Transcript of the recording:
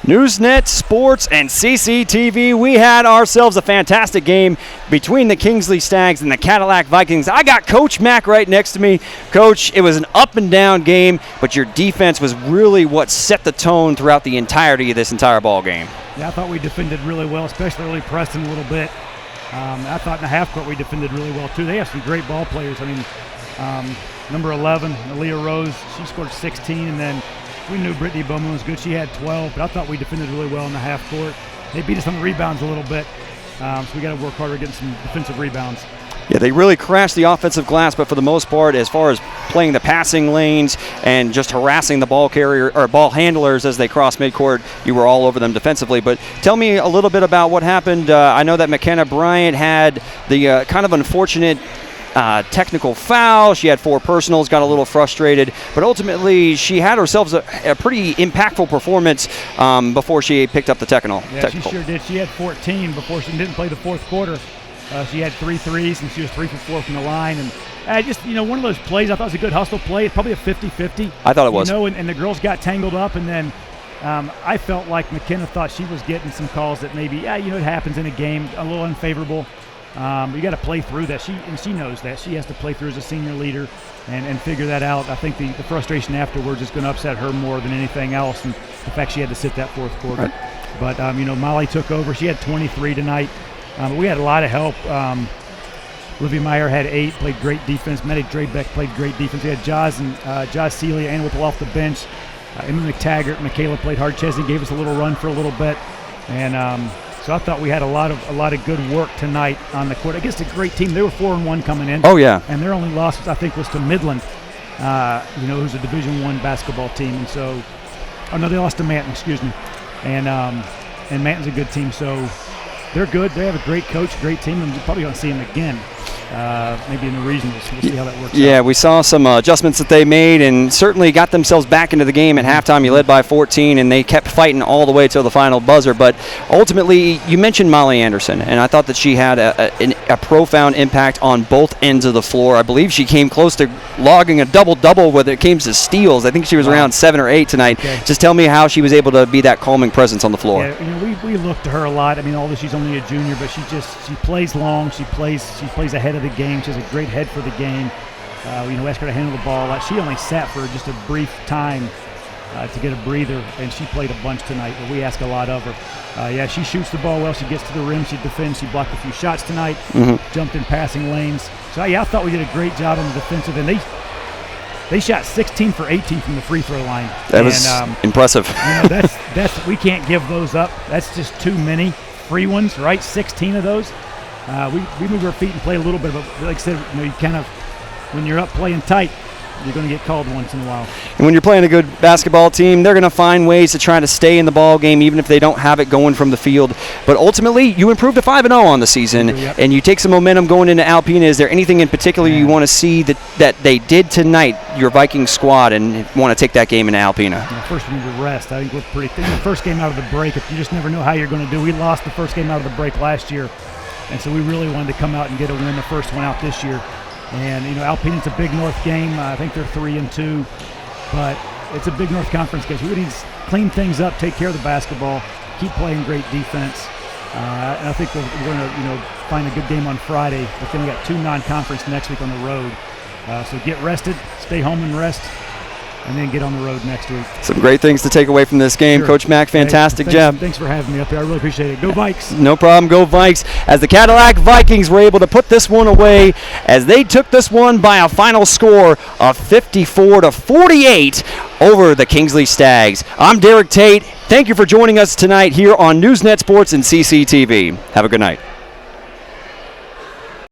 Newsnet Sports and CCTV. We had ourselves a fantastic game between the Kingsley Stags and the Cadillac Vikings. I got Coach Mack right next to me. Coach, it was an up and down game, but your defense was really what set the tone throughout the entirety of this entire ball game. Yeah, I thought we defended really well, especially early pressing a little bit. I thought in the half court we defended really well too. They have some great ball players. I mean, number 11, Aaliyah Rose, she scored 16, and then we knew Brittany Bowman was good. She had 12, but I thought we defended really well in the half court. They beat us on the rebounds a little bit, so we got to work harder getting some defensive rebounds. Yeah, they really crashed the offensive glass, but for the most part, as far as playing the passing lanes and just harassing the ball carrier or ball handlers as they cross midcourt, you were all over them defensively. But tell me a little bit about what happened. I know that McKenna Bryant had the kind of unfortunate technical foul. She had 4 personals, got a little frustrated, but ultimately she had herself a pretty impactful performance before she picked up the technical. Yeah, she sure did. She had 14 before she didn't play the fourth quarter. She had 3 threes, and she was 3 for 4 from the line. And just, one of those plays, I thought it was a good hustle play. It's probably a 50-50. I thought it was. And the girls got tangled up, and then I felt like McKenna thought she was getting some calls that maybe, it happens in a game, a little unfavorable. You got to play through that. She knows that. She has to play through as a senior leader and figure that out. I think the frustration afterwards is going to upset her more than anything else, and the fact she had to sit that fourth quarter. Right. But, Molly took over. She had 23 tonight. We had a lot of help. Olivia Meyer had 8, played great defense. Maddie Drabeck played great defense. We had Joz Celia, Ann Whipple off the bench. Emma McTaggart, Michaela played hard. Chesney gave us a little run for a little bit. And so I thought we had a lot of good work tonight on the court against a great team. They were 4-1 coming in. Oh yeah. And their only loss, I think, was to Midland, who's a Division I basketball team. And so, they lost to Manton. Excuse me. And Manton's a good team. So they're good. They have a great coach, great team, and we're probably going to see them again. Maybe in the regionals. We'll see how that works out. Yeah, we saw some adjustments that they made and certainly got themselves back into the game at halftime. You led by 14, and they kept fighting all the way till the final buzzer. But ultimately, you mentioned Molly Anderson, and I thought that she had a profound impact on both ends of the floor. I believe she came close to logging a double-double when it came to steals. I think she was around 7 or 8 tonight. Okay. Just tell me how she was able to be that calming presence on the floor. Yeah, we look to her a lot. I mean, although she's only a junior, but she plays long. She plays ahead of the game. She has a great head for the game. We asked her to handle the ball a lot. She only sat for just a brief time to get a breather, and she played a bunch tonight, but we ask a lot of her. She shoots the ball well. She gets to the rim. She defends. She blocked a few shots tonight, jumped in passing lanes. So, I thought we did a great job on the defensive end. They shot 16 for 18 from the free throw line. That was impressive. That's we can't give those up. That's just too many free ones, right? 16 of those. We move our feet and play a little bit, but like I said, you kind of, when you're up playing tight, you're going to get called once in a while. And when you're playing a good basketball team, they're going to find ways to try to stay in the ball game, even if they don't have it going from the field. But ultimately, you improved to 5-0 on the season, and you take some momentum going into Alpena. Is there anything in particular you want to see that they did tonight, your Vikings squad, and want to take that game into Alpena? First, we need to rest. I think we're pretty thin. The first game out of the break, if you just never know how you're going to do. We lost the first game out of the break last year, and so we really wanted to come out and get a win the first one out this year. And, Alpena's a Big North game. I think they're 3-2, but it's a Big North Conference game. So we need to clean things up, take care of the basketball, keep playing great defense. And I think we're going to, find a good game on Friday. But then we got 2 non-conference next week on the road. So get rested, stay home and rest, and then get on the road next week. Some great things to take away from this game. Sure. Coach Mack, fantastic job. Thanks for having me up here. I really appreciate it. Go Vikes. No problem. Go Vikes. As the Cadillac Vikings were able to put this one away as they took this one by a final score of 54-48 over the Kingsley Stags. I'm Derek Tate. Thank you for joining us tonight here on Newsnet Sports and CCTV. Have a good night.